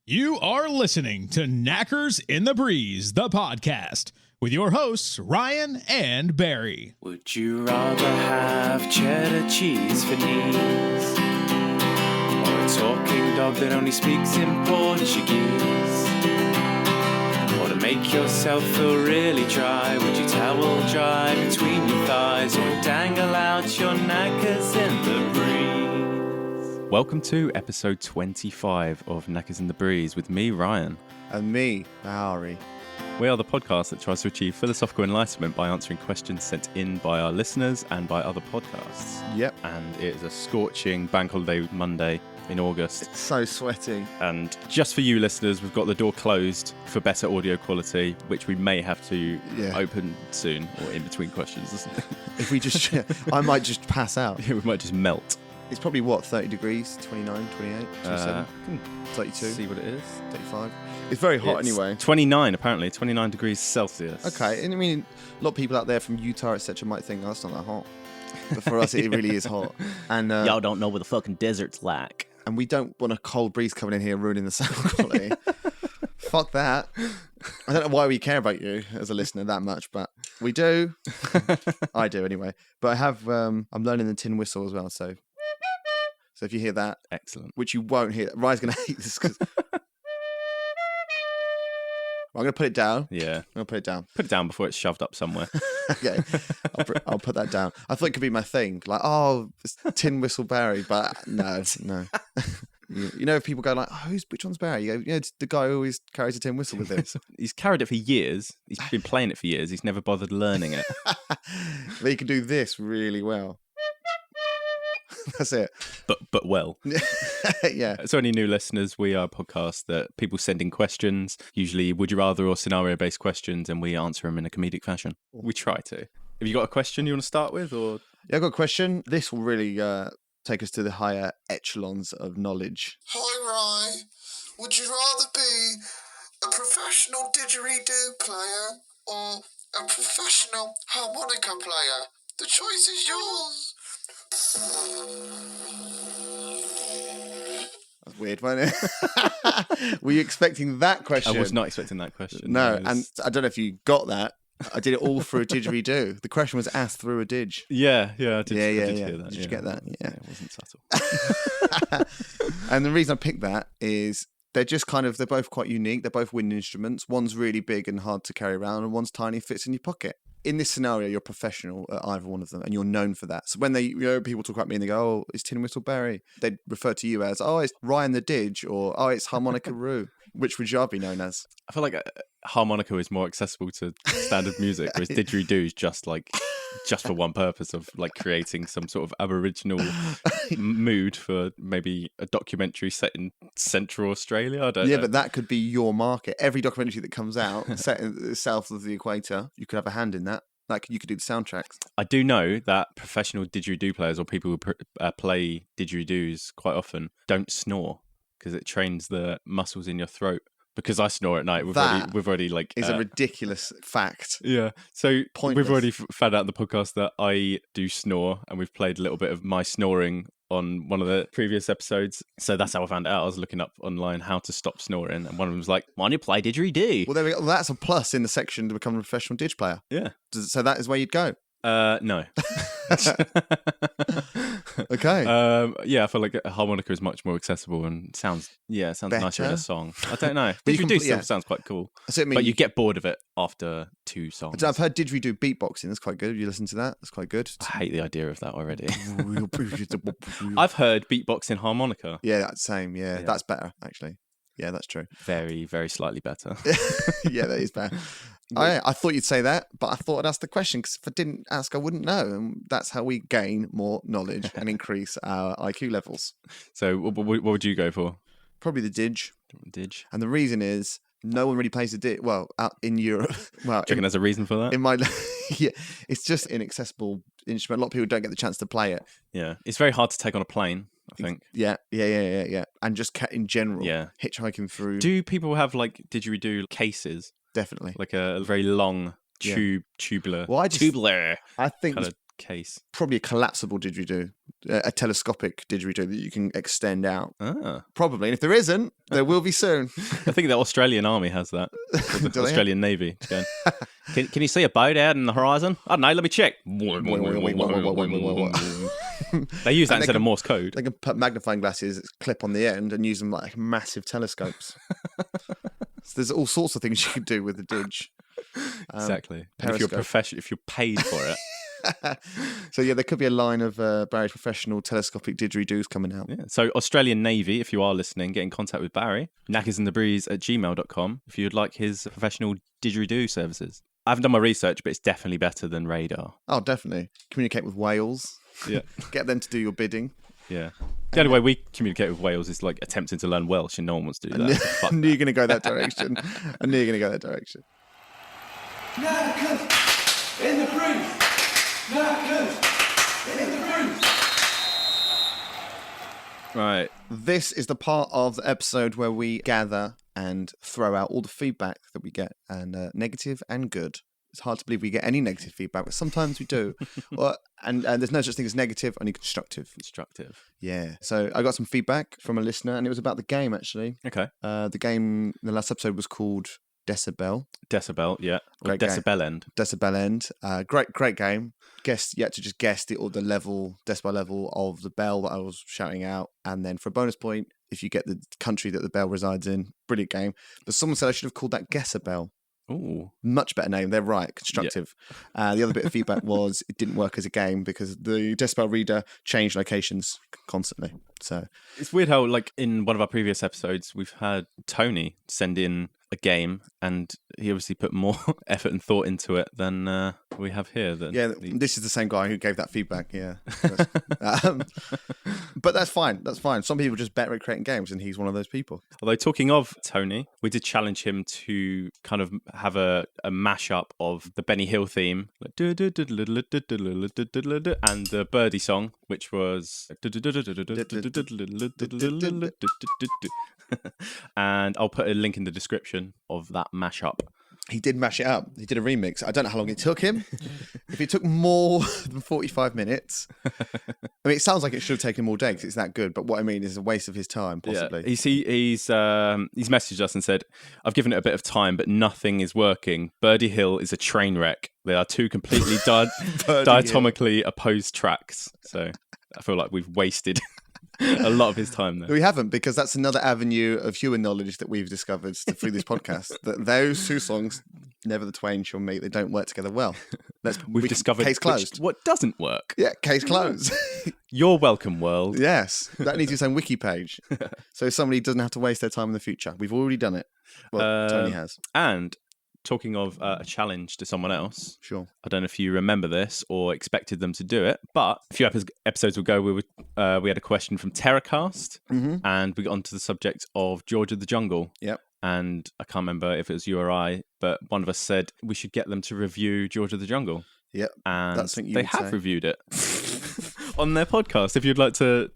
You are listening to Knackers in the Breeze, the podcast, with your hosts, Ryan and Barry. Would you rather have cheddar cheese for knees, or a talking dog that only speaks in Portuguese? Or to make yourself feel really dry, would you towel dry between your thighs, or dangle out your knackers in the breeze? Welcome to episode 25 of Knackers in the Breeze with me, Ryan. And me, Barry. We are the podcast that tries to achieve philosophical enlightenment by answering questions sent in by our listeners and by other podcasts. Yep. And it is a scorching bank holiday Monday in August. It's so sweaty. And just for you listeners, we've got the door closed for better audio quality, which we may have to open soon or in between questions. If we just, I might just pass out. Yeah, we might just melt. It's probably, 30 degrees? 29, 28, 27, 32, See what it is. 35. It's very hot anyway. 29, apparently. 29 degrees Celsius. Okay, and I mean, a lot of people out there from Utah, etc., might think, oh, that's not that hot. But for us, it really is hot. And y'all don't know what the fucking desert's like. And we don't want a cold breeze coming in here ruining the sound quality. Fuck that. I don't know why we care about you as a listener that much, but we do. I do anyway. But I have, I'm learning the tin whistle as well, so if you hear that, excellent, which you won't hear, Ryan's going to hate this because I'm going to put it down. Yeah, I'm going to put it down. Put it down before it's shoved up somewhere. Okay, I'll put that down. I thought it could be my thing, like it's tin whistle Barry, but no. You know, if people go like, oh, which one's Barry? You go, it's the guy who always carries a tin whistle with him. He's carried it for years. He's been playing it for years. He's never bothered learning it. But he can do this really well. That's it. But well. Yeah. So any new listeners, we are a podcast that people send in questions, usually would you rather or scenario-based questions, and we answer them in a comedic fashion. We try to. Have you got a question you want to start with? Or yeah, I've got a question. This will really take us to the higher echelons of knowledge. Hi, Rye. Would you rather be a professional didgeridoo player or a professional harmonica player? The choice is yours. That's weird, wasn't it? Were you expecting that question? I was not expecting that question. No, and I don't know if you got that. I did it all through a didgeridoo. The question was asked through a didge. Yeah, I did. Yeah. Hear that. Did you get that? Yeah, it wasn't subtle. And the reason I picked that is they're just they're both quite unique. They're both wind instruments. One's really big and hard to carry around, and one's tiny, fits in your pocket. In this scenario, you're professional at either one of them, and you're known for that. So when people talk about me and they go, "Oh, it's Tin Whistle Barry," they refer to you as, "Oh, it's Ryan the Didge," or "Oh, it's Harmonica Roo." Which would you be known as? I feel like harmonica is more accessible to standard music, whereas didgeridoo is just for one purpose of creating some sort of Aboriginal mood for maybe a documentary set in Central Australia. I don't know. Yeah, but that could be your market. Every documentary that comes out set in south of the equator, you could have a hand in that. Like you could do the soundtracks. I do know that professional didgeridoo players or people who play didgeridoos quite often don't snore because it trains the muscles in your throat. Because I snore at night, we've already is a ridiculous fact. Yeah, so Pointless. We've already found out in the podcast that I do snore, and we've played a little bit of my snoring on one of the previous episodes. So that's how I found out. I was looking up online how to stop snoring, and one of them was like, "Why don't you play didgeridoo?" Well, there we go. Well, that's a plus in the section to become a professional didge player. Yeah. So that is where you'd go. No. Okay. Yeah, I feel like a harmonica is much more accessible and sounds nicer in a song. I don't know. Didgeridoo still sounds quite cool. So but you get bored of it after 2 songs. I've heard didgeridoo beatboxing. That's quite good. You listen to that? That's quite good. I hate the idea of that already. I've heard beatboxing harmonica. Yeah, that's same. Yeah, that's better actually. Yeah, that's true. Very, very slightly better. Yeah, that is better. I thought you'd say that, but I thought I'd ask the question because if I didn't ask, I wouldn't know. And that's how we gain more knowledge and increase our IQ levels. So what would you go for? Probably the didge. Didge. And the reason is no one really plays the didge. Well, out in Europe. Well, do you reckon there's a reason for that? In my, yeah, it's just an inaccessible instrument. A lot of people don't get the chance to play it. Yeah, it's very hard to take on a plane, I think. Yeah. And just in general, hitchhiking through. Do people have didgeridoo cases? Definitely. Like a very long tubular. Well, tubular. I think case? Probably a collapsible didgeridoo, a telescopic didgeridoo that you can extend out. Ah. Probably. And if there isn't, there will be soon. I think the Australian Army has that. Or the Do they? Australian Navy. It's going, can you see a boat out in the horizon? I don't know, let me check. They use that And they instead of can- Morse code. They can put magnifying glasses, clip on the end, and use them like massive telescopes. So there's all sorts of things you can do with the didge. Exactly. And if you're periscope. if you're paid for it. So yeah, there could be a line of Barry's professional telescopic didgeridoos coming out. Yeah. So Australian Navy, if you are listening, get in contact with Barry. knackersinthebreeze@gmail.com if you'd like his professional didgeridoo services. I haven't done my research, but it's definitely better than radar. Oh, definitely. Communicate with whales. Yeah. Get them to do your bidding. Yeah. The only way we communicate with whales is like attempting to learn Welsh, and no one wants to do that. So fuck I knew you were that. going to go that direction. I knew you were going to go that direction. Knackers in the breeze. Knackers in the breeze. Right. This is the part of the episode where we gather and throw out all the feedback that we get, and negative and good. It's hard to believe we get any negative feedback, but sometimes we do. And there's no such thing as negative, only constructive. Constructive. Yeah. So I got some feedback from a listener, and it was about the game, actually. Okay. The game, the last episode was called Decibel. Decibel, yeah. Or Great game. Decibel End. Decibel End. Great game. You had to just guess the decibel level of the bell that I was shouting out. And then for a bonus point, if you get the country that the bell resides in, brilliant game. But someone said I should have called that Guessabel. Ooh. Much better name. They're right. Constructive. The other bit of feedback was it didn't work as a game because the decibel reader changed locations constantly. So It's weird how, like, in one of our previous episodes, we've had Tony send in a game, and he obviously put more effort and thought into it than we have here. yeah, this is the same guy who gave that feedback. Yeah. But that's fine. That's fine. Some people are just better at creating games, and he's one of those people. Although, talking of Tony, we did challenge him to kind of have a mashup of the Benny Hill theme, like, and the Birdie song, which was. And I'll put a link in the description of that mashup. He did mash it up. He did a remix. I don't know how long it took him. If it took more than 45 minutes, I mean, it sounds like it should have taken him all day because it's that good. But what I mean is a waste of his time, possibly. Yeah. He's messaged us and said, "I've given it a bit of time, but nothing is working. Birdie Hill is a train wreck. They are two completely diatomically opposed tracks. So I feel like we've wasted a lot of his time there." We haven't, because that's another avenue of human knowledge that we've discovered through this podcast. That those two songs, never the twain shall meet. They don't work together well. We've discovered case closed. what doesn't work. Yeah, case closed. You're welcome, world. Yes, that needs its own wiki page, so somebody doesn't have to waste their time in the future. We've already done it. Well, Tony has. And talking of a challenge to someone else, Sure. I don't know if you remember this or expected them to do it, but a few episodes ago, we had a question from Terracast, and we got onto the subject of George of the Jungle. Yep. And I can't remember if it was you or I, but one of us said we should get them to review George of the Jungle. Yep. And That's something you they would have say. reviewed it on their podcast. If you'd like to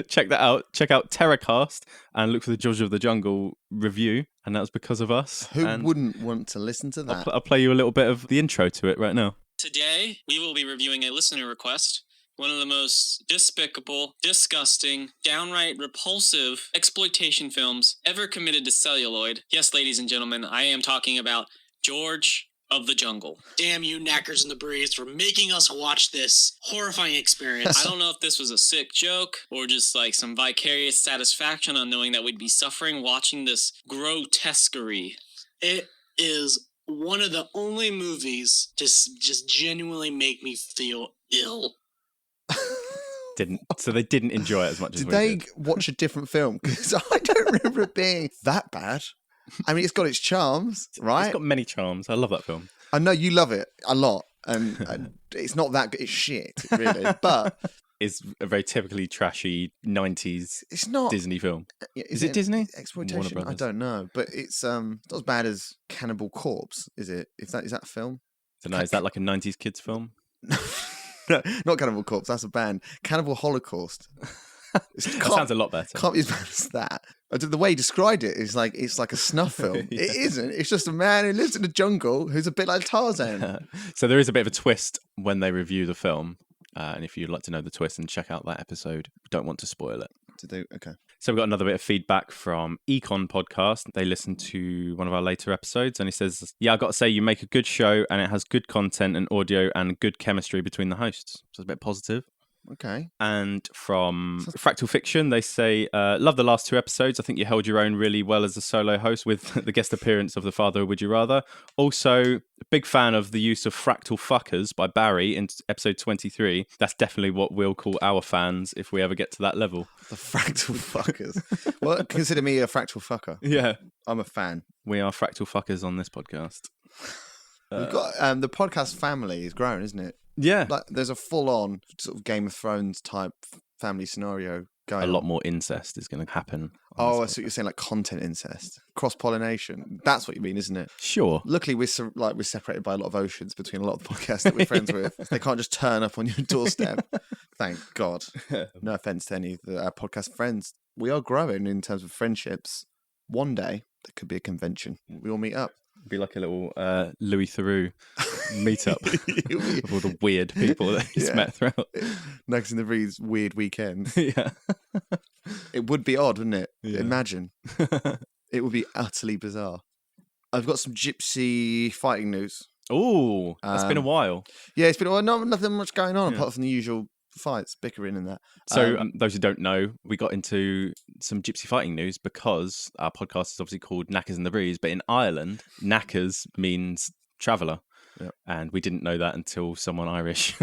check that out, check out Terracast and look for the George of the Jungle review. And that was because of us. Who And wouldn't want to listen to that? I'll play you a little bit of the intro to it right now. Today, we will be reviewing a listener request. One of the most despicable, disgusting, downright repulsive exploitation films ever committed to celluloid. Yes, ladies and gentlemen, I am talking about George of the Jungle. Damn you, Knackers in the Breeze, for making us watch this horrifying experience. I don't know if this was a sick joke or just like some vicarious satisfaction on knowing that we'd be suffering watching this grotesquerie. It is one of the only movies to just genuinely make me feel ill. So they didn't enjoy it as much as Did we they did. watch a different film? Because I don't remember it being that bad. I mean, it's got its charms, right? It's got many charms. I love that film. I know you love it a lot, and it's not that good. It's shit, really. But It's a very typically trashy 90s it's not Disney film. Is it Disney? Warner exploitation? I Brothers. don't know, but it's not as bad as Cannibal Corpse, is it? Is that a film? I don't know. Is that like a 90s kids film? No, not Cannibal Corpse. That's a band. Cannibal Holocaust. That sounds a lot better. Can't be as bad as that. The way he described it is like it's like a snuff film. Yeah. It isn't. It's just a man who lives in the jungle who's a bit like Tarzan. So there is a bit of a twist when they review the film. And if you'd like to know the twist, and check out that episode. Don't want to spoil it. Okay. So we've got another bit of feedback from Econ Podcast. They listened to one of our later episodes, and he says, yeah, I've got to say, you make a good show, and it has good content and audio and good chemistry between the hosts. So it's a bit positive. Okay. And from Fractal Fiction, they say, love the last 2 episodes. I think you held your own really well as a solo host with the guest appearance of the father of Would You Rather. Also, big fan of the use of Fractal Fuckers by Barry in episode 23. That's definitely what we'll call our fans if we ever get to that level. The Fractal Fuckers. Well, consider me a Fractal Fucker. Yeah. I'm a fan. We are Fractal Fuckers on this podcast. We've got the podcast family is growing, isn't it? Yeah. Like there's a full-on sort of Game of Thrones type family scenario going. A lot more incest is going to happen. Oh, I see what you're saying, like content incest, cross-pollination. That's what you mean, isn't it? Sure. Luckily, we're separated by a lot of oceans between a lot of the podcasts that we're friends with. They can't just turn up on your doorstep. Thank God. No offense to any of our podcast friends. We are growing in terms of friendships. One day, there could be a convention. We all meet up. Be like a little Louis Theroux meetup of all the weird people that he's met throughout. Knackers in the Breeze weird weekend. Yeah. It would be odd, wouldn't it? Yeah. Imagine. It would be utterly bizarre. I've got some gypsy fighting news. Oh, that's been a while. Yeah, it's been nothing much going on apart from the usual fights, bickering and that. So those who don't know, we got into some gypsy fighting news because our podcast is obviously called Knackers in the Breeze, but in Ireland, knackers means traveller. Yep. And we didn't know that until someone Irish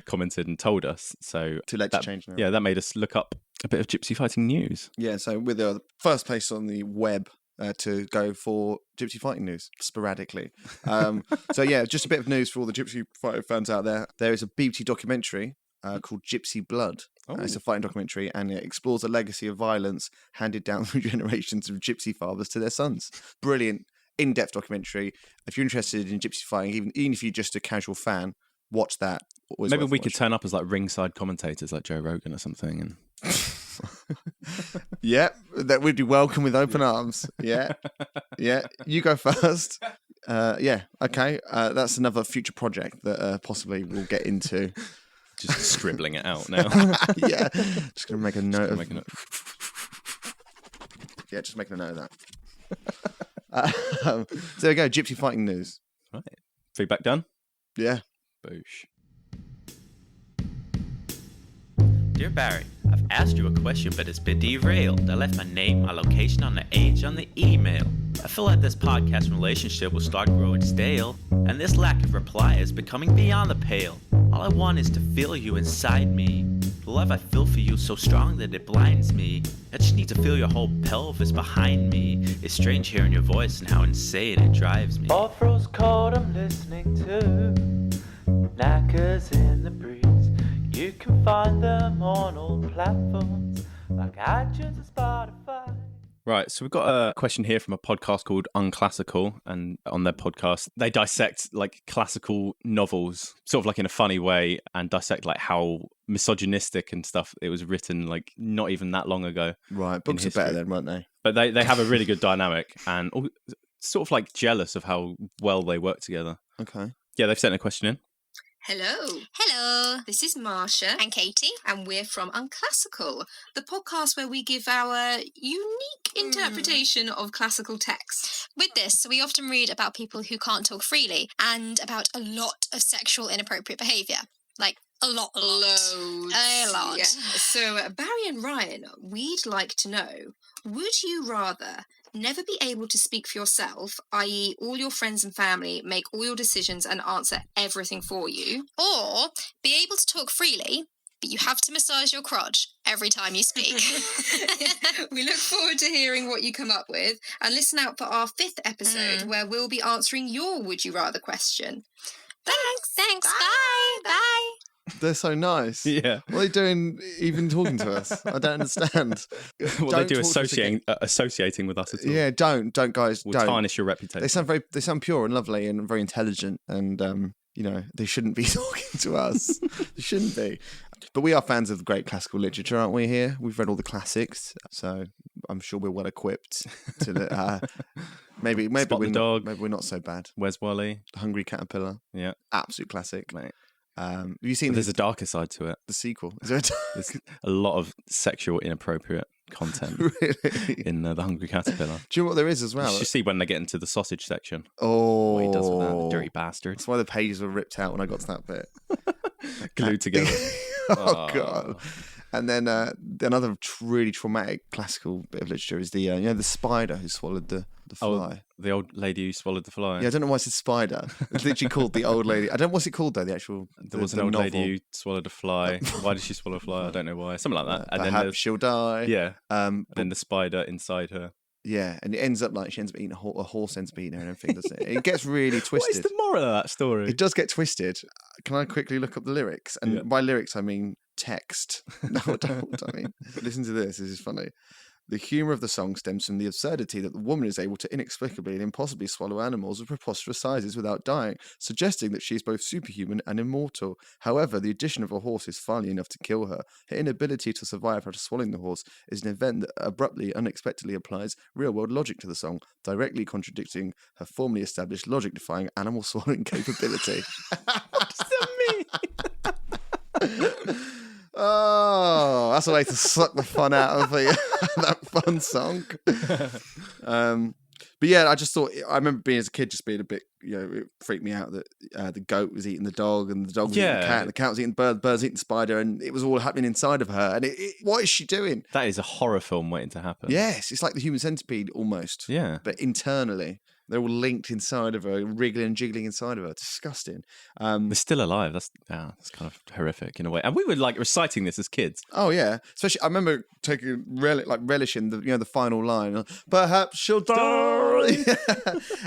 commented and told us. So too late to change now. Yeah, that made us look up a bit of gypsy fighting news. Yeah, so we're the first place on the web to go for gypsy fighting news sporadically. So yeah, just a bit of news for all the gypsy fighting fans out there. There is a BBC documentary called Gypsy Blood. It's a fighting documentary, and it explores the legacy of violence handed down through generations of gypsy fathers to their sons. Brilliant, in-depth documentary. If you're interested in gypsy fighting, even if you're just a casual fan, watch that. Maybe we could turn up as like ringside commentators, like Joe Rogan or something. And yeah, that would be welcome with open arms. Yeah, yeah. You go first. Yeah, okay. That's another future project that possibly we'll get into. Just scribbling it out now. Yeah, just gonna make a note of. Yeah, just making a note of that. So there we go. Gypsy fighting news. Right. Feedback done. Yeah. Boosh. Dear Barry, I've asked you a question, but it's been derailed. I left my name, my location on the age on the email. I feel like this podcast relationship will start growing stale, and this lack of reply is becoming beyond the pale. All I want is to feel you inside me. The love I feel for you so strong that it blinds me. I just need to feel your whole pelvis behind me. It's strange hearing your voice and how insane it drives me. All froze cold I'm listening to Knackers in the Breeze. You can find them on all platforms like iTunes and Spotify. Right, so we've got a question here from a podcast called Unclassical, and on their podcast, they dissect like classical novels, sort of like in a funny way, and dissect like how misogynistic and stuff it was written like not even that long ago. Right, books are better then, weren't they? But they have a really good dynamic, and sort of like jealous of how well they work together. Okay. Yeah, they've sent a question in. Hello. Hello. This is Marsha. And Katie. And we're from Unclassical, the podcast where we give our unique interpretation of classical texts. With this, we often read about people who can't talk freely and about a lot of sexual inappropriate behaviour. Like, a lot. Loads. A lot. Yeah. So, Barry and Ryan, we'd like to know, would you rather never be able to speak for yourself, i.e. all your friends and family make all your decisions and answer everything for you, or be able to talk freely, but you have to massage your crotch every time you speak? We look forward to hearing what you come up with, and listen out for our 5th episode where we'll be answering your Would You Rather question. Thanks. Bye. They're so nice. Yeah. What are they doing even talking to us? I don't understand. What they do associating with us at all. Yeah, don't guys. We'll don't tarnish your reputation. They sound pure and lovely and very intelligent, and you know, they shouldn't be talking to us. They shouldn't be. But we are fans of great classical literature, aren't we? Here, we've read all the classics, so I'm sure we're well equipped to. Maybe we're not so bad. Where's Wally? The Hungry Caterpillar. Yeah, absolute classic, mate. Have you seen? There's a darker side to it. The sequel. Is there There's a lot of sexual inappropriate content in the Hungry Caterpillar. Do you know what there is as well? You should see when they get into the sausage section. Oh, what he does with that, the dirty bastard. That's why the pages were ripped out when I got to that bit. Glued together. Oh god. And then another really traumatic classical bit of literature is the the spider who swallowed the fly. Oh, the old lady who swallowed the fly. Yeah, I don't know why it's a spider. It's literally called the old lady. I don't know what's it called though. The actual. There was an old lady who swallowed a fly. Why did she swallow a fly? I don't know why. Something like that. And perhaps she'll die. Yeah. And then the spider inside her. Yeah, and it ends up like she ends up eating a horse ends up eating her and everything, doesn't it? It gets really twisted. What is the moral of that story? It does get twisted. Can I quickly look up the lyrics? And by lyrics, I mean text. No, I don't. I mean, listen to this. This is funny. The humour of the song stems from the absurdity that the woman is able to inexplicably and impossibly swallow animals of preposterous sizes without dying, suggesting that she is both superhuman and immortal. However, the addition of a horse is finally enough to kill her. Her inability to survive after swallowing the horse is an event that abruptly, unexpectedly applies real-world logic to the song, directly contradicting her formerly established logic-defying animal swallowing capability. What does that mean? Oh, that's a way to suck the fun out of that fun song. But yeah, I just thought, I remember being as a kid just being a bit, it freaked me out that the goat was eating the dog and the dog was eating the cat and the cat was eating the bird was eating the spider, and it was all happening inside of her. And what is she doing? That is a horror film waiting to happen. Yes, it's like the Human Centipede almost. Yeah. But internally. They're all linked inside of her, wriggling and jiggling inside of her. Disgusting. They're still alive. That's kind of horrific in a way. And we were like reciting this as kids. Oh yeah, especially I remember taking relishing the final line. Perhaps she'll die.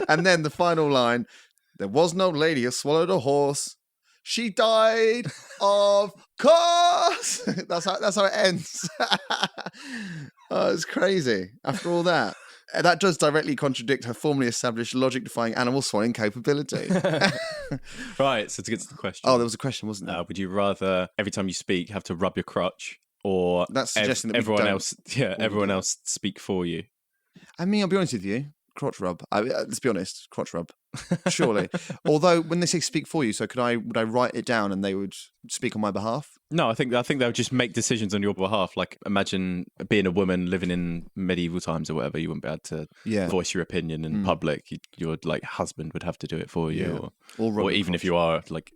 And then the final line. There was no lady who swallowed a horse. She died, of course. That's how it ends. Oh, it's crazy. After all that. That does directly contradict her formerly established logic-defying animal swallowing capability. Right, so to get to the question. Oh, there was a question, wasn't there? Would you rather, every time you speak, have to rub your crotch, or that's suggesting that everyone else speak for you? I mean, I'll be honest with you. Crotch rub. Let's be honest. Crotch rub. Surely. Although when they say speak for you, so would I write it down and they would speak on my behalf? No, I think they would just make decisions on your behalf. Like imagine being a woman living in medieval times or whatever. You wouldn't be able to voice your opinion in public. Your husband would have to do it for you, or even if you are like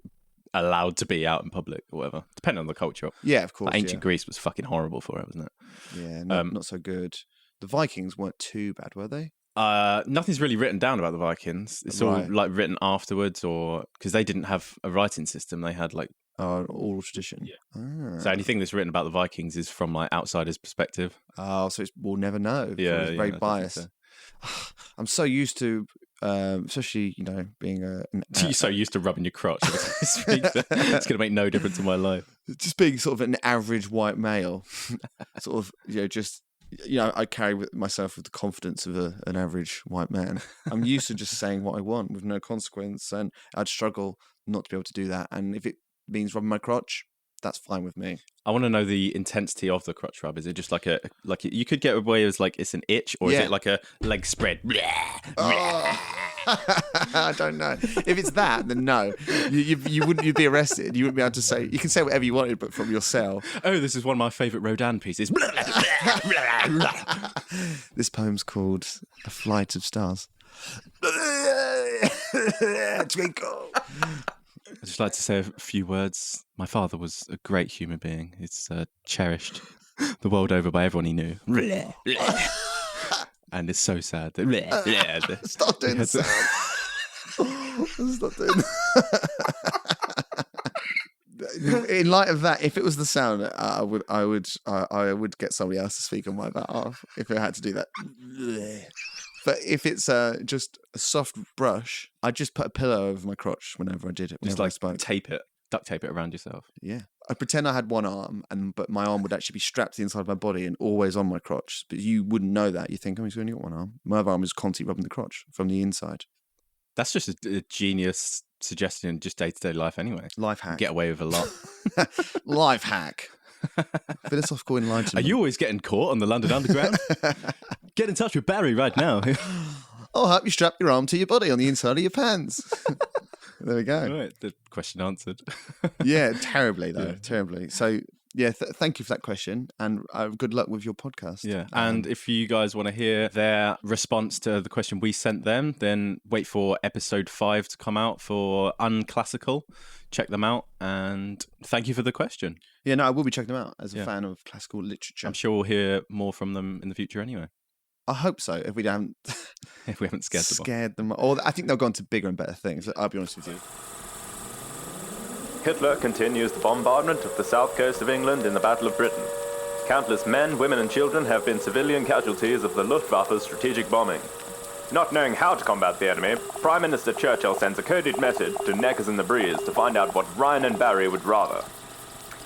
allowed to be out in public or whatever, depending on the culture. Yeah, of course. Ancient Greece was fucking horrible for it, wasn't it? Yeah, not so good. The Vikings weren't too bad, were they? Nothing's really written down about the Vikings. It's all like written afterwards, or because they didn't have a writing system. They had like oral tradition. Yeah. So anything that's written about the Vikings is from like outsiders' perspective. Oh, so we'll never know. Yeah, it's very biased. So. I'm so used to, especially being you're so used to rubbing your crotch. It's going to make no difference in my life. Just being sort of an average white male, sort of just. I carry myself with the confidence of an average white man. I'm used to just saying what I want with no consequence, and I'd struggle not to be able to do that. And if it means rubbing my crotch, that's fine with me. I want to know the intensity of the crotch rub. Is it just like you could get away as like it's an itch, or is it like a leg spread? I don't know. If it's that, then no. You'd be arrested. You wouldn't be able to say. You can say whatever you wanted, but from your cell. Oh, this is one of my favourite Rodin pieces. This poem's called "A Flight of Stars." Twinkle. I'd just like to say a few words. My father was a great human being. He's cherished the world over by everyone he knew. And it's so sad that Stop doing the sound. Stop doing In light of that, if it was the sound, I would get somebody else to speak on my behalf if I had to do that. But if it's just a soft brush, I'd just put a pillow over my crotch whenever I did it. Just like duct tape it around yourself. Yeah. I'd pretend I had one arm, but my arm would actually be strapped to the inside of my body and always on my crotch. But you wouldn't know that. You think, he's only got one arm. My other arm is constantly rubbing the crotch from the inside. That's just a genius suggestion in just day-to-day life anyway. Life hack. Get away with a lot. Life hack. Philosophical enlightenment. Are you always getting caught on the London Underground? Get in touch with Barry right now. I'll help you strap your arm to your body on the inside of your pants. There we go. Right, the question answered. Yeah, terribly though. Terribly. So yeah, thank you for that question, and good luck with your podcast. Yeah, and if you guys want to hear their response to the question we sent them, then wait for episode 5 to come out for Unclassical. Check them out, and thank you for the question. Yeah, no, I will be checking them out as a fan of classical literature. I'm sure we'll hear more from them in the future anyway. I hope so. If we haven't scared them, or I think they'll go on to bigger and better things. I'll be honest with you. Hitler continues the bombardment of the south coast of England in the Battle of Britain. Countless men, women and children have been civilian casualties of the Luftwaffe's strategic bombing. Not knowing how to combat the enemy, Prime Minister Churchill sends a coded message to Knackers in the Breeze to find out what Ryan and Barry would rather.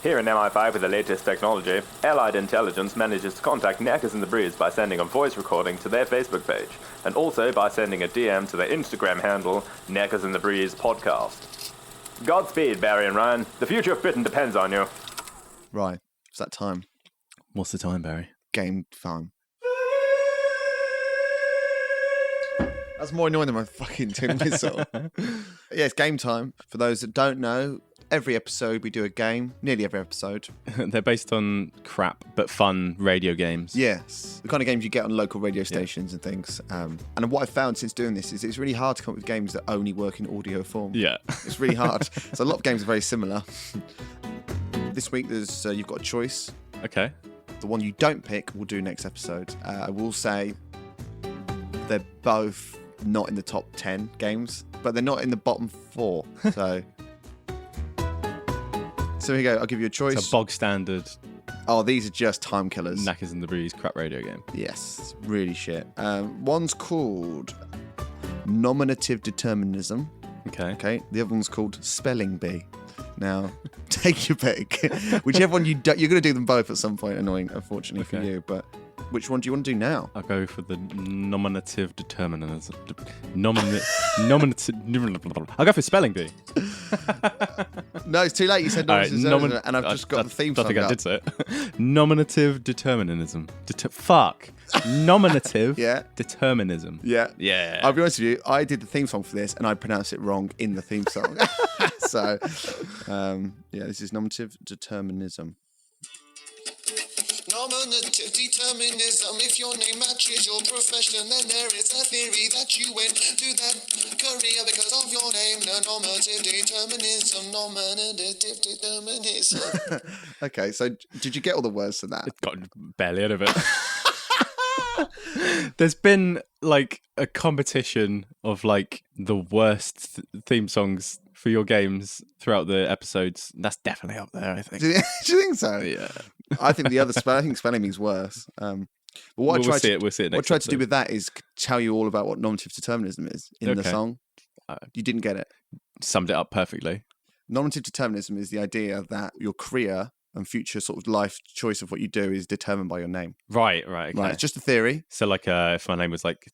Here in MI5 with the latest technology, Allied intelligence manages to contact Knackers in the Breeze by sending a voice recording to their Facebook page, and also by sending a DM to their Instagram handle, Knackers in the Breeze Podcast. Godspeed, Barry and Ryan. The future of Britain depends on you. Right, it's that time. What's the time, Barry? Game time. That's more annoying than my fucking tin whistle. Yeah, it's game time. For those that don't know, every episode we do a game, nearly every episode. They're based on crap but fun radio games. Yes, the kind of games you get on local radio stations and things. And what I've found since doing this is it's really hard to come up with games that only work in audio form. Yeah. It's really hard. So a lot of games are very similar. This week there's you've got a choice. Okay. The one you don't pick we'll do next episode. I will say they're both not in the top 10 games, but they're not in the bottom 4. So here you go. I'll give you a choice. It's a bog standard. Oh, these are just time killers. Knackers in the Breeze crap radio game. Yes, it's really shit. One's called Nominative Determinism. Okay. The other one's called Spelling Bee. Now, take your pick. Whichever one you're going to do them both at some point. Annoying, unfortunately for you. But which one do you want to do now? I'll go for the nominative determinism. I'll go for Spelling Bee. No, it's too late. You said nominative, and I've just got the theme song. I think I did say it. Nominative determinism. Fuck. Nominative determinism. Yeah. I'll be honest with you. I did the theme song for this, and I pronounced it wrong in the theme song. So, this is nominative determinism. Nominative determinism. If your name matches your profession, then there is a theory that you went to that career because of your name. Nominative determinism. Nominative determinism. Okay, so did you get all the words to that? Got barely out of it. There's been like a competition of like the worst theme songs for your games throughout the episodes. That's definitely up there, I think. Do you think so? Yeah. I think the other Spelling Bee's worse. But what we'll see it next what I tried to do with that is tell you all about what nominative determinism is in the song. You didn't get it. Summed it up perfectly. Nominative determinism is the idea that your career and future sort of life choice of what you do is determined by your name. Right. Okay. Right. It's just a theory. So like if my name was like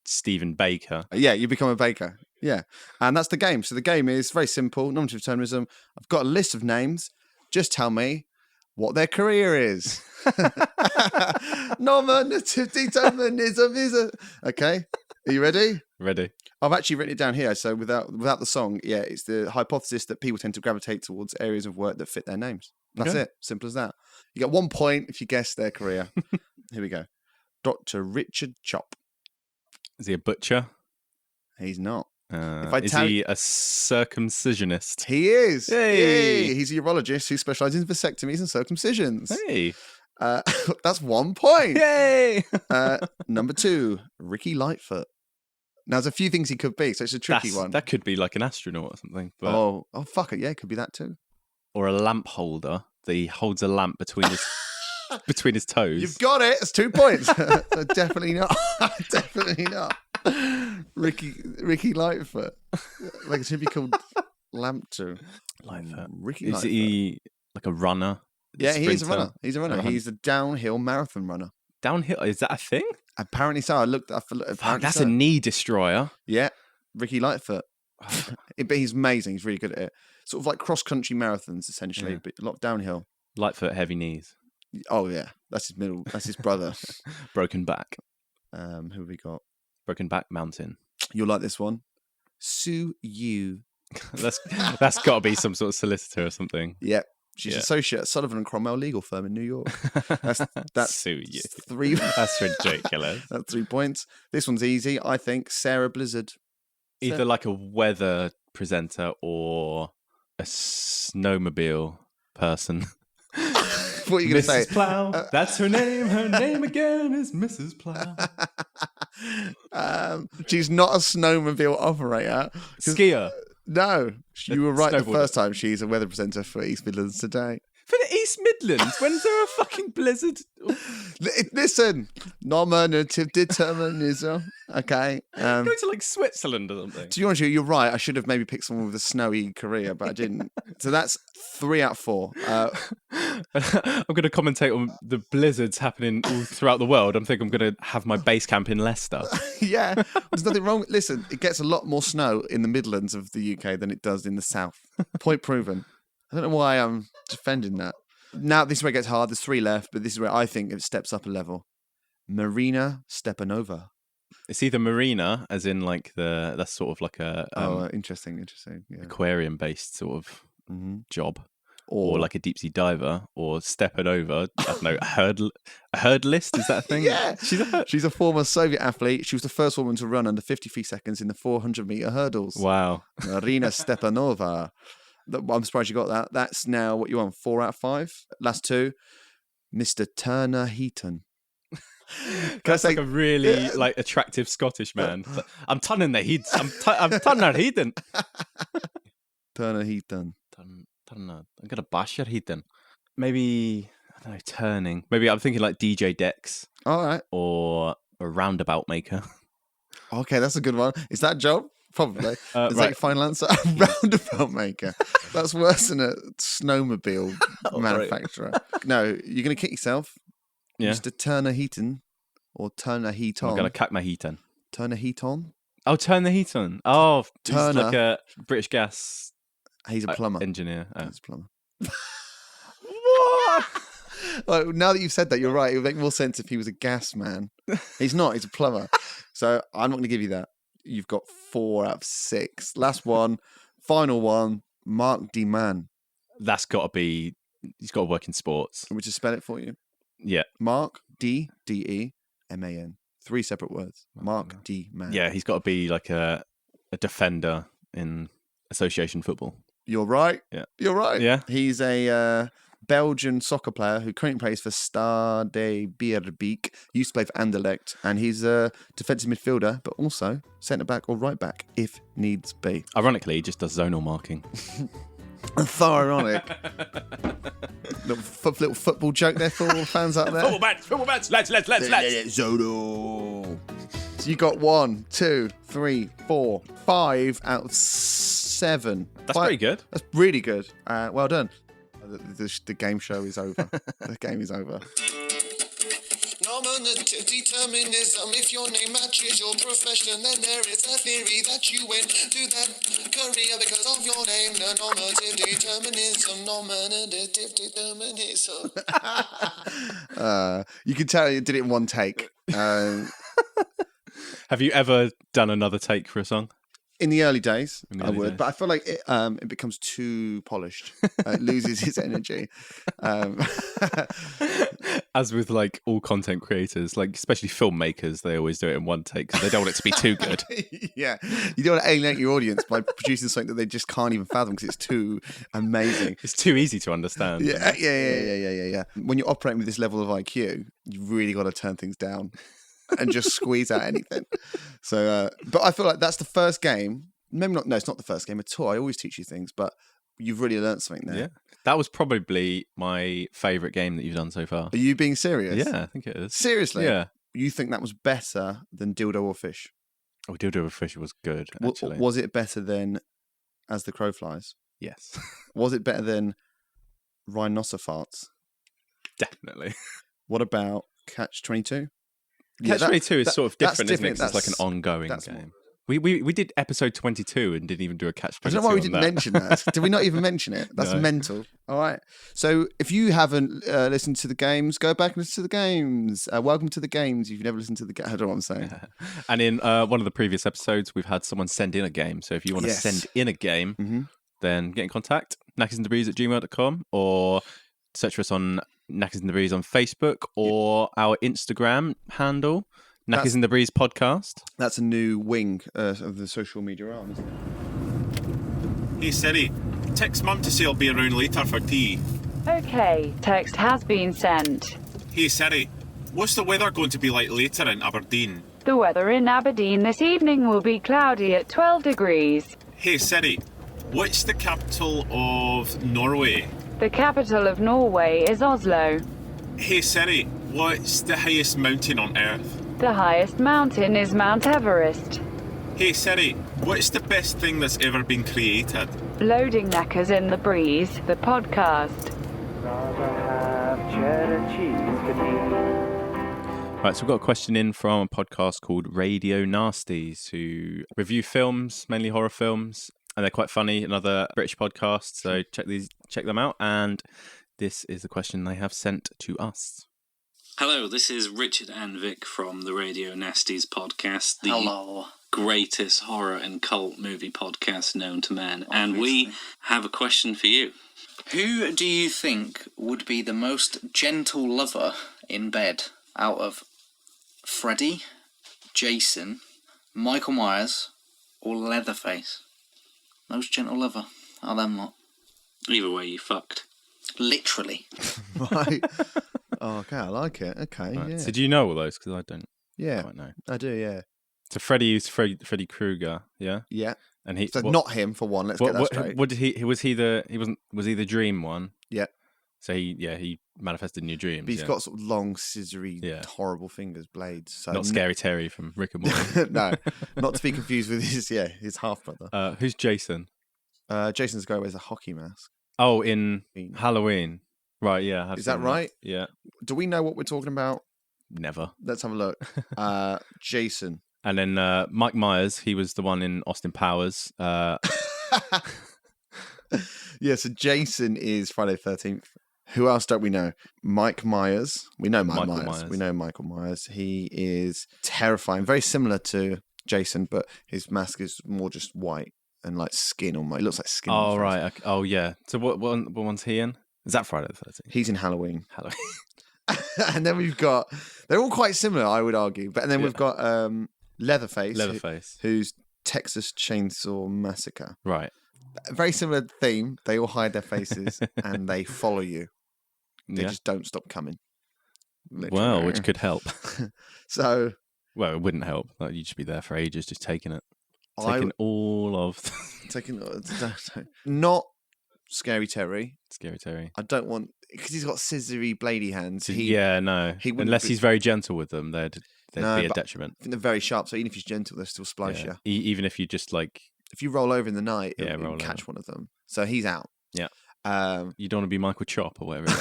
Stephen Baker. Yeah, you become a baker. Yeah. And that's the game. So the game is very simple. Nominative determinism. I've got a list of names. Just tell me what their career is. Nominative determinism is a... Okay. Are you ready? Ready. I've actually written it down here. So without the song, it's the hypothesis that people tend to gravitate towards areas of work that fit their names. That's it. Simple as that. You get 1 point if you guess their career. Here we go. Dr. Richard Chop. Is he a butcher? He's not. Is he a circumcisionist? He is. Hey. He's a urologist who specialises in vasectomies and circumcisions. Hey. That's 1 point. Yay. Number 2, Ricky Lightfoot. Now, there's a few things he could be, so it's a tricky one. That could be like an astronaut or something. But... Oh, fuck it. Yeah, it could be that too. Or a lamp holder that he holds a lamp between his toes. You've got it. It's 2 points. So definitely not. Definitely not. Ricky Lightfoot. Like it should be called Lampton. Lightfoot. Ricky Is Lightfoot. he like a runner? Yeah, he is a runner. He's a runner. He's a downhill marathon runner. Downhill? Is that a thing? Apparently so. I looked. That's a knee destroyer. Yeah. Ricky Lightfoot. But he's amazing. He's really good at it. Sort of like cross-country marathons, essentially, but a lot of downhill. Lightfoot, heavy knees. Oh, yeah. That's his brother. Broken back. Who have we got? Broken back mountain. You'll like this one. Sue Yu. That's got to be some sort of solicitor or something. Yep. She's associate at Sullivan and Cromwell legal firm in New York. That's Sue Yu. 3. That's ridiculous. That's 3 points. This one's easy, I think. Sarah Blizzard. Either like a weather presenter or a snowmobile person. What are you going to say? Mrs. Plow. That's her name. Her name again is Mrs. Plow. She's not a snowmobile operator. Skier. No, you were right the Snowboarder. first time. She's a weather presenter for East Midlands Today. For the East Midlands? When's there a fucking blizzard? Listen, nominative determinism. Okay. Go to like Switzerland or something. To be honest with you, you're right. I should have maybe picked someone with a snowy career, but I didn't. So that's 3 out of 4. I'm going to commentate on the blizzards happening all throughout the world. I'm thinking I'm going to have my base camp in Leicester. Yeah, there's nothing wrong. Listen, it gets a lot more snow in the Midlands of the UK than it does in the South. Point proven. I don't know why I'm defending that. Now, this is where it gets hard. There's 3 left, but this is where I think it steps up a level. Marina Stepanova. It's either marina, as in like that's sort of like a interesting. Yeah. aquarium-based sort of job, or like a deep sea diver, or stepping over. I don't know, a hurdlist. Is that a thing? Yeah, she's a former Soviet athlete. She was the first woman to run under 53 seconds in the 400-meter hurdles. Wow, Marina Stepanova. I'm surprised you got that. That's now what you want. 4 out of 5. Last 2, Mr. Turner Heaton. That's like a really like attractive Scottish man. I'm turning the heat. I'm Turner Heaton. Turner Heaton. I'm gonna bash your Heaton. Maybe I don't know. Turning. Maybe I'm thinking like DJ Dex. All right. Or a roundabout maker. Okay, that's a good one. Is that a job? Probably. Is that right. your final answer? A roundabout maker. That's worse than a snowmobile manufacturer. Right. No, you're going to kick yourself. Yeah. Mr. Turner Heaton or Turner Heaton. I'm going to cack my heat on. Turner Heaton? Oh, turn the heat on. Oh, Turner. He's like a British gas. He's a plumber. Engineer. Oh. He's a plumber. Like, now that you've said that, you're right. It would make more sense if he was a gas man. He's not. He's a plumber. So I'm not going to give you that. You've got 4 out of 6. Last one, final one. Mark D. Mann. That's got to be. He's got to work in sports. Would you spell it for you? Yeah. Mark D. D-E-M-A-N. 3 separate words. Mark D. Mann. Yeah, he's got to be like a defender in association football. You're right. Yeah. You're right. Yeah. He's a Belgian soccer player who currently plays for Stade Bierbeek, used to play for Anderlecht, and he's a defensive midfielder, but also centre-back or right-back, if needs be. Ironically, he just does zonal marking. So ironic. little football joke there for all the fans out there. Football match, lads. Zonal. So you got 1, 2, 3, 4, 5 out of 7. That's pretty good. That's really good. Well done. The game show is over. The game is over. Nominative determinism. If your name matches your profession, then there is a theory that you went to that career because of your name. The normative determinism. Nominative determinism. You can tell you did it in one take. Have you ever done another take for a song? In the early days, I would, days. but I feel like it becomes too polished. It loses its energy. As with like all content creators, like especially filmmakers, they always do it in one take because they don't want it to be too good. Yeah, you don't want to alienate your audience by producing something that they just can't even fathom because it's too amazing. It's too easy to understand. Yeah. When you're operating with this level of IQ, you've really got to turn things down and just squeeze out anything. So, but I feel like that's the first game. Maybe not. No, it's not the first game at all. I always teach you things, but you've really learned something there. Yeah, that was probably my favourite game that you've done so far. Are you being serious? Yeah, I think it is. Seriously? Yeah. You think that was better than Dildo or Fish? Oh, Dildo or Fish was good, actually. Was it better than As the Crow Flies? Yes. Was it better than Rhinoceros? Definitely. What about Catch-22? Catch-22 is sort of different, isn't it? 'Cause it's like an ongoing that's game. We did episode 22 and didn't even do a catch 22. I don't know why we didn't mention that. Did we not even mention it? That's mental. All right. So if you haven't listened to the games, go back and listen to the games. Welcome to the games. If you've never listened to the games, I don't know what I'm saying. And in one of the previous episodes, we've had someone send in a game. So if you want to send in a game, then get in contact. knackersandthebreeze@gmail.com, or search for us on Knackers and the Breeze on Facebook, or our Instagram handle, Knackers and the Breeze Podcast. That's a new wing of the social media arm, isn't it? Hey Siri, text Mum to say I'll be around later for tea. Okay, text has been sent. Hey Siri, what's the weather going to be like later in Aberdeen? The weather in Aberdeen this evening will be cloudy at 12 degrees. Hey Siri, what's the capital of Norway? The capital of Norway is Oslo. Hey Siri, what's the highest mountain on Earth? The highest mountain is Mount Everest. Hey Siri, what's the best thing that's ever been created? Loading Knackers in the Breeze, the podcast. Right, so we've got a question in from a podcast called Radio Nasties, who review films, mainly horror films, and they're quite funny. Another British podcast, so check them out. And this is the question they have sent to us. Hello, this is Richard and Vic from the Radio Nasties podcast, the greatest horror and cult movie podcast known to man. And we have a question for you. Who do you think would be the most gentle lover in bed out of Freddy, Jason, Michael Myers, or Leatherface? Most gentle lover out of them lot. Either way, you fucked. Literally. Right. Oh, okay, I like it. Okay, Right, yeah. so do you know all those? Because I don't quite know. I do, yeah. So Freddy is Freddy Krueger, yeah? Yeah. And he So not him, for one, let's get that straight. What did he was he the dream one? Yeah. So he manifested in your dreams. But he's got sort of long, scissory, horrible fingers, blades. So not Scary Terry from Rick and Morty. No, not to be confused with his half brother. Who's Jason? Jason's guy wears a hockey mask. Oh, in Halloween. Right, yeah. Is that right? Yeah. Do we know what we're talking about? Never. Let's have a look. Jason. And then Mike Myers, he was the one in Austin Powers. Yeah, so Jason is Friday the 13th. Who else don't we know? Mike Myers. We know Mike Myers. We know Michael Myers. He is terrifying. Very similar to Jason, but his mask is more just white and like skin almost. It looks like skin. Oh, right. Okay. Oh, yeah. So what one's he in? Is that Friday the 13th? He's in Halloween. And then we've got... They're all quite similar, I would argue. But and then we've got Leatherface. Who's Texas Chainsaw Massacre. Right. A very similar theme. They all hide their faces and they follow you. They just don't stop coming. Literally. Well, which could help. So... Well, it wouldn't help. Like, you'd just be there for ages just taking it. Taking all of... Not Scary Terry. Scary Terry. I don't want... Because he's got scissory, bladey hands. No. Unless he's very gentle with them, they'd be a detriment. I think they're very sharp, so even if he's gentle, they'll still splice you. Even if you just like... If you roll over in the night, you'll catch one of them. So he's out. Yeah. You don't want to be Michael Chop or whatever.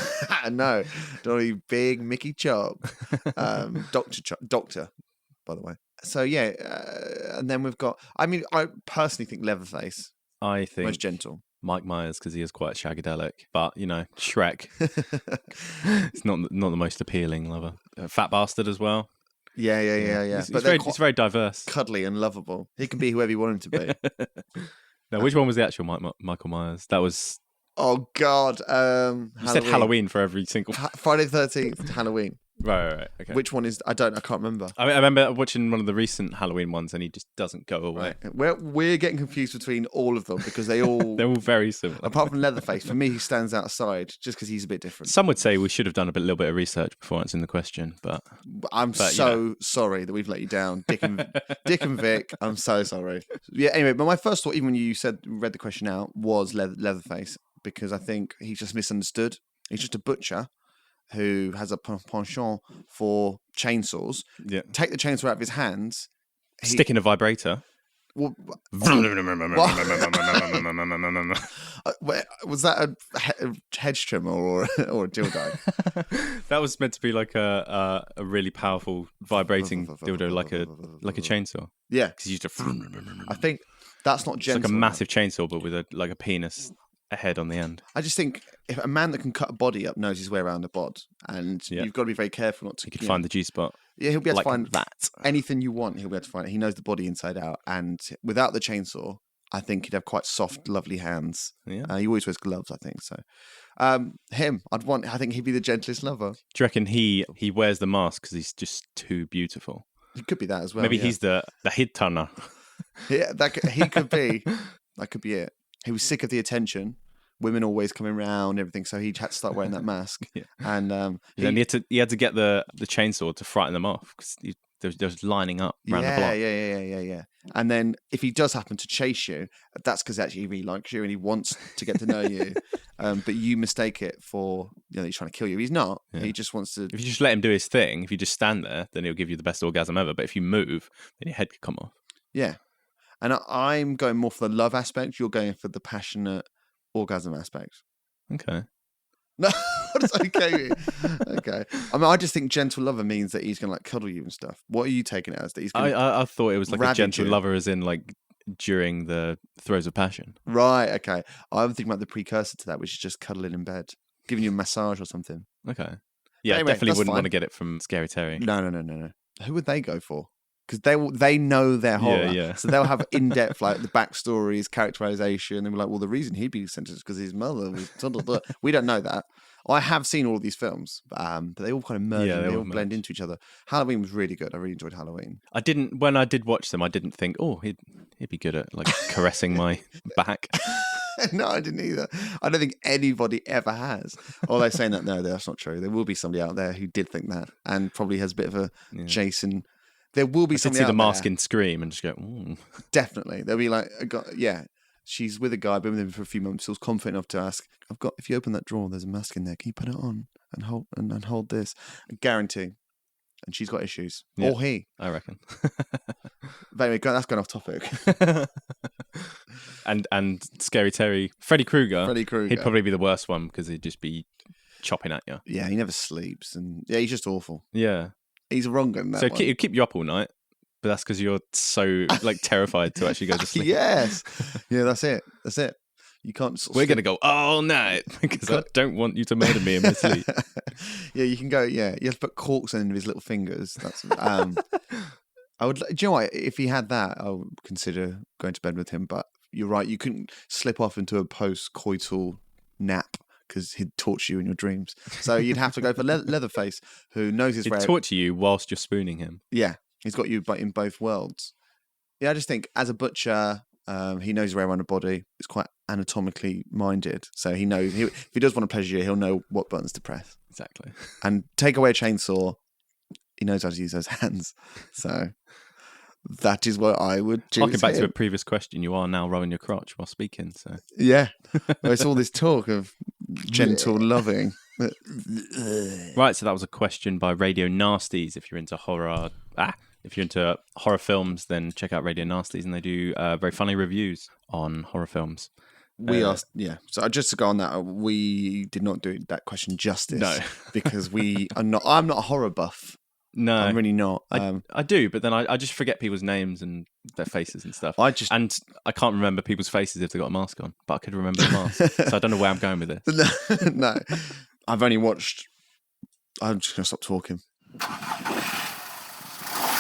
No. Don't want to be big Mickey Chop. Doctor, by the way. So yeah, and then we've got... I mean, I personally think Leatherface. I think... most gentle. Mike Myers, because he is quite shagadelic. But, you know, Shrek. It's not the most appealing lover. Fat Bastard as well. Yeah. It's very diverse. Cuddly and lovable. He can be whoever you want him to be. Now, which one was the actual Michael Myers? That was... Oh, God. You said Halloween for every single... Friday the 13th, Halloween. Right. Okay. Which one is... I can't remember. I remember watching one of the recent Halloween ones and he just doesn't go away. Right. We're getting confused between all of them because they all... They're all very similar. Apart from Leatherface, for me, he stands outside just because he's a bit different. Some would say we should have done a little bit of research before answering the question, but... I'm so sorry that we've let you down. Dick and Vic, I'm so sorry. Yeah, anyway, but my first thought, even when you read the question out, was Leatherface, because I think he's just misunderstood. He's just a butcher who has a penchant for chainsaws. Yeah. Take the chainsaw out of his hands. Stick in a vibrator. Well, was that a hedge trimmer or a dildo? That was meant to be like a really powerful vibrating dildo, like a chainsaw. Yeah, because you used to. I think that's not gentle. It's like a massive chainsaw, but with a penis, a head on the end. I just think if a man that can cut a body up knows his way around a bod, and you've got to be very careful not to. He could find the G spot. Yeah, he'll be able to find that. Anything you want. He'll be able to find it. He knows the body inside out, and without the chainsaw, I think he'd have quite soft, lovely hands. Yeah, he always wears gloves, I think. So, him, I think he'd be the gentlest lover. Do you reckon he wears the mask because he's just too beautiful? He could be that as well. Maybe he's the head turner. Yeah, he could be. That could be it. He was sick of the attention. Women always coming round, everything. So he had to start wearing that mask. Yeah. And he had to get the chainsaw to frighten them off because they're just lining up around the block. Yeah. And then if he does happen to chase you, that's because actually he really likes you and he wants to get to know you. But you mistake it for he's trying to kill you. He's not. Yeah. He just wants to. If you just let him do his thing, if you just stand there, then he'll give you the best orgasm ever. But if you move, then your head could come off. Yeah. And I'm going more for the love aspect. You're going for the passionate orgasm aspect. Okay. No, what does okay mean? Okay. I mean, I just think gentle lover means that he's going to cuddle you and stuff. What are you taking it as? That he's going I thought it was like a gentle lover as in during the throes of passion. Right, okay. I'm thinking about the precursor to that, which is just cuddling in bed, giving you a massage or something. Okay. Yeah, anyway, definitely wouldn't want to get it from Scary Terry. No. Who would they go for? Because they know their horror. Yeah. So they'll have in-depth, the backstories, characterization. And we're like, well, the reason he'd be sentenced is because his mother was... We don't know that. I have seen all of these films, but they all kind of merge and they all blend into each other. Halloween was really good. I really enjoyed Halloween. When I did watch them, I didn't think, oh, he'd be good at caressing my back. No, I didn't either. I don't think anybody ever has. Although saying that, no, that's not true. There will be somebody out there who did think that and probably has a bit of a Jason... There will be something. I did see the mask in Scream and just go, ooh. Definitely. There'll be a guy, she's with a guy, been with him for a few months, feels confident enough to ask, if you open that drawer, there's a mask in there. Can you put it on and hold this? I guarantee. And she's got issues. Yeah, or he. I reckon. But anyway, that's going off topic. and Scary Terry, Freddy Krueger. He'd probably be the worst one because he'd just be chopping at you. Yeah, he never sleeps. And he's just awful. Yeah. He's wrong in that so one. He'll keep you up all night, but that's because you're so terrified to actually go to sleep. Yes. Yeah, that's it. You can't... We're going to go all night because I don't want you to murder me in my sleep. Yeah, you can go, you have to put corks in his little fingers. That's I would... Do you know what? If he had that, I would consider going to bed with him, but you're right, you couldn't slip off into a post-coital nap because he'd torture you in your dreams. So you'd have to go for Leatherface, who knows his way. He'd torture you whilst you're spooning him. Yeah, he's got you in both worlds. Yeah, I just think as a butcher, he knows his way around a body. He's quite anatomically minded, so he knows if he does want to pleasure you, he'll know what buttons to press. Exactly. And take away a chainsaw, he knows how to use those hands. So that is what I would do. Harking back to a previous question, you are now rowing your crotch while speaking. So yeah, it's all this talk of gentle loving. Right, so that was a question by Radio Nasties. If you're into horror, films, then check out Radio Nasties, and they do very funny reviews on horror films. We asked, So just to go on that, we did not do that question justice. No, because I'm not a horror buff. No, I'm really not. I do, but then I just forget people's names and their faces and stuff. And I can't remember people's faces if they got a mask on, but I could remember the mask. So I don't know where I'm going with this. No, I've only watched. I'm just going to stop talking.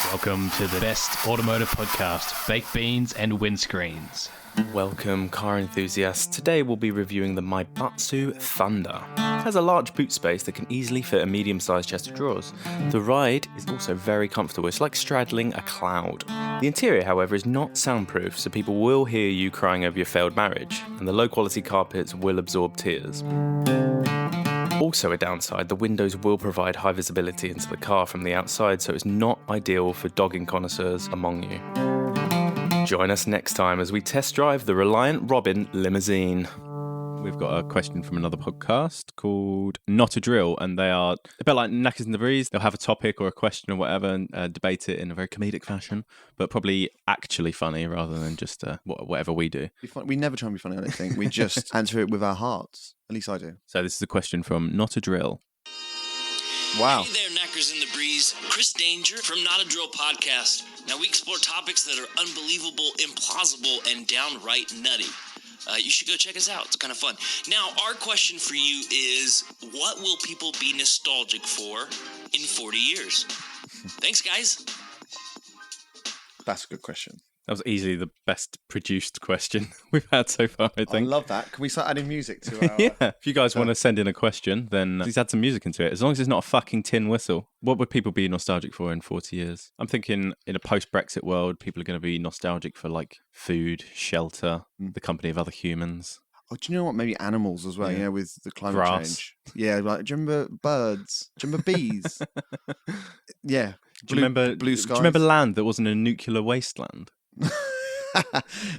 Welcome to the best automotive podcast, Baked Beans and Windscreens. Welcome, car enthusiasts. Today we'll be reviewing the Maibatsu Thunder. It has a large boot space that can easily fit a medium-sized chest of drawers. The ride is also very comfortable. It's like straddling a cloud. The interior, however, is not soundproof, so people will hear you crying over your failed marriage, and the low-quality carpets will absorb tears. Also a downside, the windows will provide high visibility into the car from the outside, so it's not ideal for dogging connoisseurs among you. Join us next time as we test drive the Reliant Robin limousine. We've got a question from another podcast called Not a Drill, and they are a bit like Knackers in the Breeze. They'll have a topic or a question or whatever and debate it in a very comedic fashion, but probably actually funny rather than just whatever we do. We never try and be funny, I don't think. We just answer it with our hearts. At least I do. So this is a question from Not a Drill. Wow. Hey there, Knackers in the Breeze. Chris Danger from Not a Drill Podcast. Now, we explore topics that are unbelievable, implausible, and downright nutty. You should go check us out. It's kind of fun. Now, our question for you is, what will people be nostalgic for in 40 years? Thanks, guys. That's a good question. That was easily the best produced question we've had so far, I think. I love that. Can we start adding music to our... Yeah. If you guys want to send in a question, then please add some music into it. As long as it's not a fucking tin whistle. What would people be nostalgic for in 40 years? I'm thinking in a post-Brexit world, people are going to be nostalgic for like food, shelter, the company of other humans. Oh, do you know what? Maybe animals as well, Yeah. you know, with the climate Grass. change. Yeah, like, do you remember birds? Do you remember bees? Yeah. Do you remember blue skies? Do you remember land that wasn't a nuclear wasteland?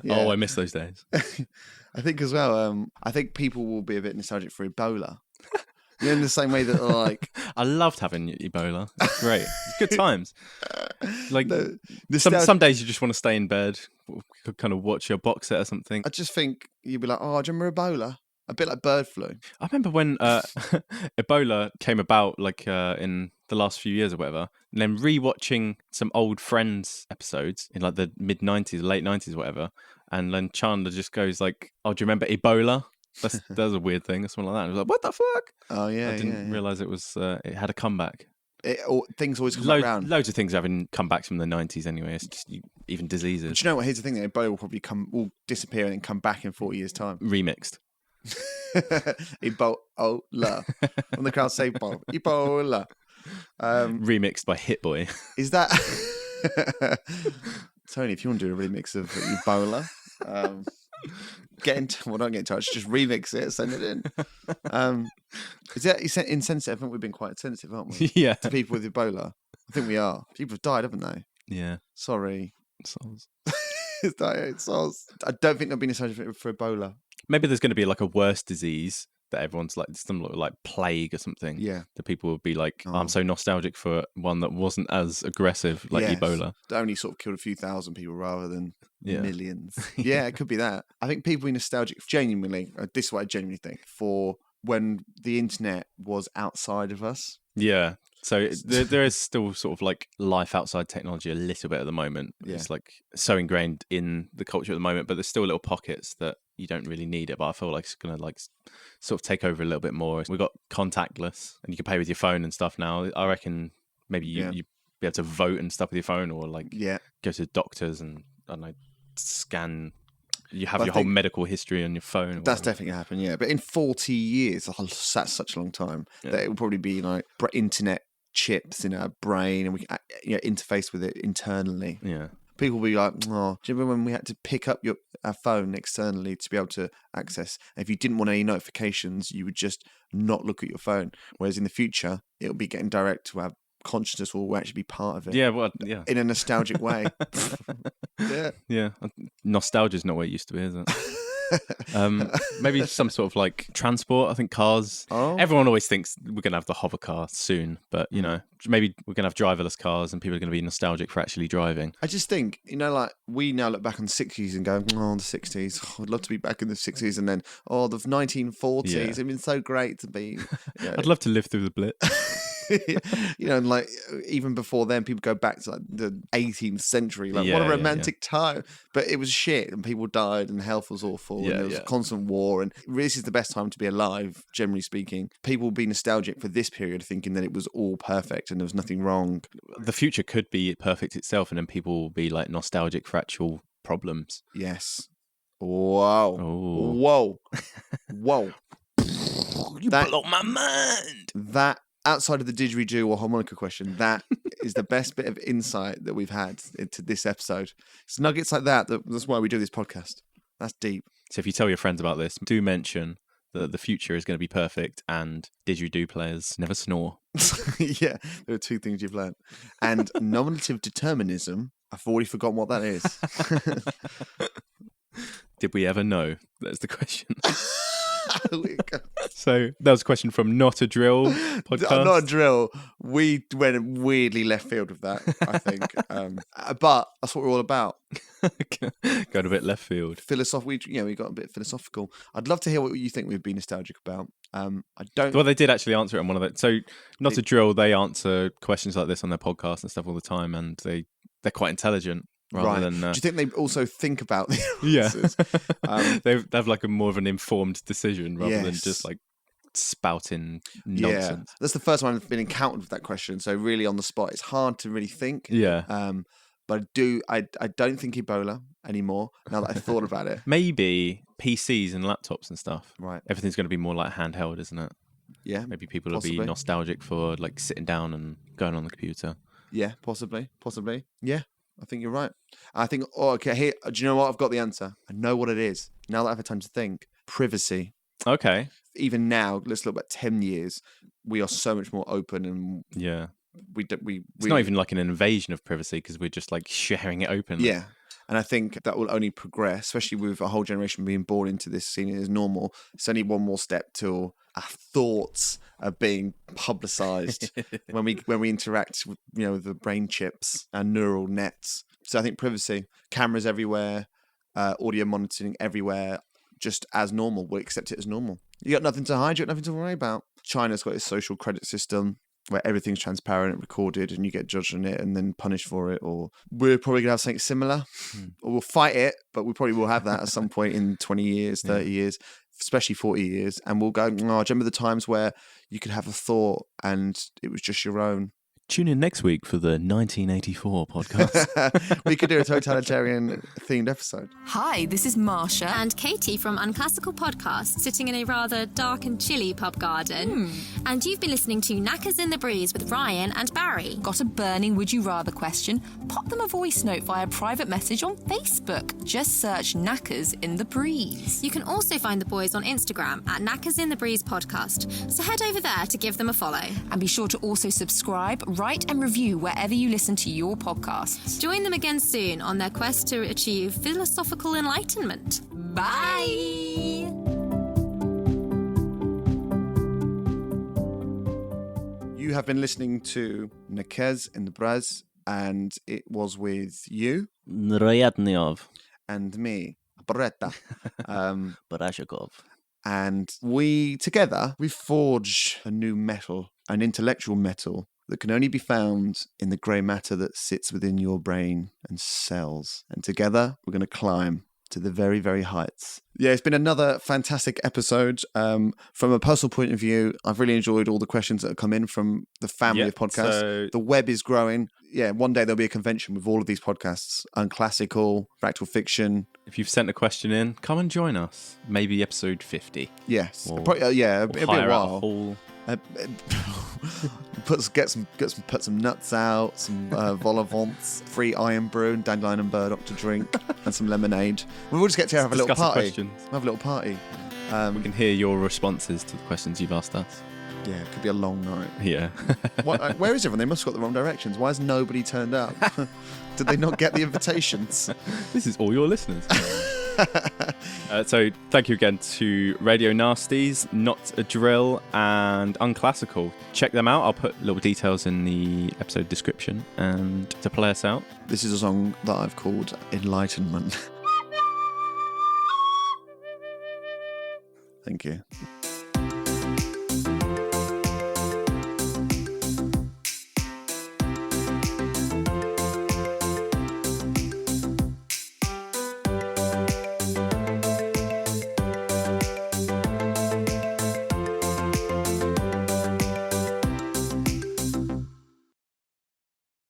Yeah. Oh, I miss those days. I think as well, I think people will be a bit nostalgic for Ebola. You know, in the same way that, like... I loved having Ebola. It's great. It's good times. Like, nostalgia- some days you just want to stay in bed, kind of watch your box set or something. I just think you'd be like, oh, do you remember Ebola? A bit like bird flu. I remember when Ebola came about, like in the last few years or whatever, and then rewatching some old Friends episodes in like the mid-90s, late 90s or whatever, and then Chandler just goes like, oh, do you remember Ebola? That was a weird thing or something like that. And I was like, what the fuck? Oh, yeah, I didn't realise it was it had a comeback. Things always come back around. Loads of things having comebacks from the 90s anyway. It's just, even diseases. But you know what? Here's the thing: Ebola will probably will disappear and then come back in 40 years' time. Remixed. Ebola. From the crowd say Ebola. Remixed by Hit Boy. Is that Tony? If you want to do a remix of Ebola, don't get in touch. Just remix it, send it in. Is that insensitive? Haven't we been quite sensitive, aren't we? Yeah. To people with Ebola, I think we are. People have died, haven't they? Yeah. Sorry. Souls. Souls. I don't think there'll be nostalgia for Ebola. Maybe there's going to be like a worse disease that everyone's like, some like plague or something. Yeah. That people will be like, I'm so nostalgic for one that wasn't as aggressive, like Ebola. That only sort of killed a few thousand people rather than Yeah. millions. Yeah, it could be that. I think people be nostalgic, genuinely, this is what I genuinely think, for when the internet was outside of us. Yeah. So there is still sort of like life outside technology a little bit at the moment. Yeah. It's like so ingrained in the culture at the moment, but there's still little pockets that you don't really need it. But I feel like it's going to like sort of take over a little bit more. We've got contactless and you can pay with your phone and stuff now. I reckon maybe you be able to vote and stuff with your phone, or like go to doctors and, I don't know, scan. You have your whole medical history on your phone. That's definitely going to happen, yeah. But in 40 years, that's such a long time, that it will probably be like internet chips in our brain, and we can interface with it internally. Yeah. People will be like, oh, do you remember when we had to pick up our phone externally to be able to access? And if you didn't want any notifications, you would just not look at your phone. Whereas in the future, it'll be getting direct to our consciousness, will actually be part of it. Yeah, well, yeah. In a nostalgic way. Yeah. Yeah. Nostalgia's not what it used to be, is it? Maybe some sort of like transport. I think cars. Oh. Everyone always thinks we're going to have the hover car soon, but you know, maybe we're going to have driverless cars and people are going to be nostalgic for actually driving. I just think, like we now look back on the 60s and go, oh, the 60s. Oh, I'd love to be back in the 60s. And then, the 1940s. Yeah. It'd been so great to be. I'd love to live through the Blitz. And like even before then, people go back to like the 18th century. Like what a romantic time, but it was shit, and people died, and health was awful, and there was a constant war. And this is the best time to be alive, generally speaking. People will be nostalgic for this period, thinking that it was all perfect and there was nothing wrong. The future could be perfect itself, and then people will be like nostalgic for actual problems. Yes. Whoa. Ooh. Whoa. You blow my mind. That, outside of the didgeridoo or harmonica question, that is the best bit of insight that we've had into this episode. It's nuggets like that's why we do this podcast. That's deep. So if you tell your friends about this, do mention that the future is going to be perfect and didgeridoo players never snore. Yeah, there are two things you've learned. And nominative determinism, I've already forgotten what that is. Did we ever know? That's the question. So that was a question from Not a Drill podcast. Not a Drill. We went weirdly left field with that, I think. But that's what we're all about. Got a bit left field. We got a bit philosophical. I'd love to hear what you think we'd be nostalgic about. I don't. Well, they did actually answer it on one of it. So Not a Drill, they answer questions like this on their podcast and stuff all the time, and they're quite intelligent. Rather than, Do you think they also think about the answers? They have like a more of an informed decision rather than just like spouting nonsense. Yeah, that's the first time I've been encountered with that question. So really on the spot, it's hard to really think. Yeah. But I don't think Ebola anymore now that I've thought about it. Maybe PCs and laptops and stuff. Right. Everything's going to be more like handheld, isn't it? Yeah. Maybe people will be nostalgic for like sitting down and going on the computer. Yeah, possibly. Yeah. I think you're right. I think, here, do you know what? I've got the answer. I know what it is. Now that I've had time to think. Privacy. Okay. Even now, let's look back 10 years, we are so much more open and it's not even like an invasion of privacy because we're just like sharing it openly. Yeah. And I think that will only progress, especially with a whole generation being born into this scene as normal. It's only one more step till our thoughts are being publicized when we interact with, with the brain chips and neural nets. So I think privacy, cameras everywhere, audio monitoring everywhere, just as normal. We'll accept it as normal. You got nothing to hide, you got nothing to worry about. China's got its social credit system where everything's transparent and recorded and you get judged on it and then punished for it. Or we're probably going to have something similar. Or we'll fight it, but we probably will have that at some point in 20 years, 30 years, especially 40 years. And we'll go, do you remember the times where you could have a thought and it was just your own? Tune in next week for the 1984 podcast. We could do a totalitarian themed episode. Hi, this is Marsha. And Katie from Unclassical Podcast, sitting in a rather dark and chilly pub garden. And you've been listening to Knackers in the Breeze with Ryan and Barry. Got a burning would you rather question? Pop them a voice note via private message on Facebook. Just search Knackers in the Breeze. You can also find the boys on Instagram at Knackers in the Breeze Podcast. So head over there to give them a follow. And be sure to also subscribe, write and review wherever you listen to your podcasts. Join them again soon on their quest to achieve philosophical enlightenment. Bye! You have been listening to Knackers in the Breeze, and it was with you, Nrayadnyov, and me, Bretta, Barashikov. And we forge a new metal, an intellectual metal that can only be found in the grey matter that sits within your brain and cells. And together, we're going to climb to the very, very heights. Yeah, it's been another fantastic episode. From a personal point of view, I've really enjoyed all the questions that have come in from the family of podcasts. So the web is growing. Yeah, one day there'll be a convention with all of these podcasts. Unclassical, Fractal Fiction. If you've sent a question in, come and join us. Maybe episode 50. Yes. It'll be a while. Put some nuts out, some vol au vents, free iron brew, and dandelion and burdock to drink, and some lemonade. We'll just get to have a little party. Have a little party. We can hear your responses to the questions you've asked us. Yeah, it could be a long night. Yeah. Where is everyone? They must have got the wrong directions. Why has nobody turned up? Did they not get the invitations? This is all your listeners. So thank you again to Radio Nasties, Not a Drill, and Unclassical. Check them out. I'll put little details in the episode description. And to play us out, this is a song that I've called Enlightenment. Thank you.